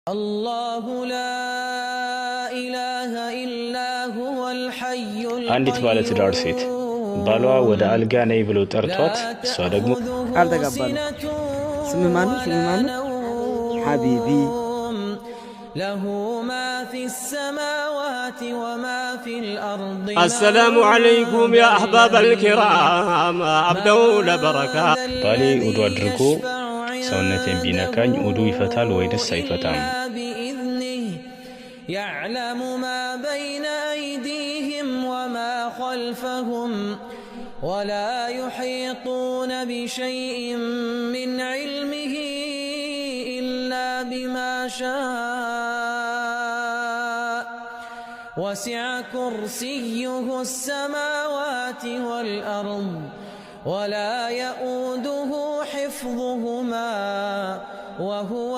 الله لا إله إلا هو الحي አንዲት ባለትዳር ሴት ባሏ ወደ አልጋ ነይ ብሎ ጠርቷት እሷ ደግሞ አልተጋባንም። ስም ማን ሐቢቢ له ما في السماوات وما في الأرض. السلام عليكم يا أحباب الكرام أبدوا لبركات. ባሌ ውዱ አድርጎ ሰውነቴን ቢነካኝ ውዱ ይፈታል ወይንስ አይፈታም? يعلم ما بين أيديهم وما خلفهم ولا يحيطون بشيء من علمه إلا بما شاء وسع كرسيه السماوات والأرض ولا يؤوده حفظهما وهو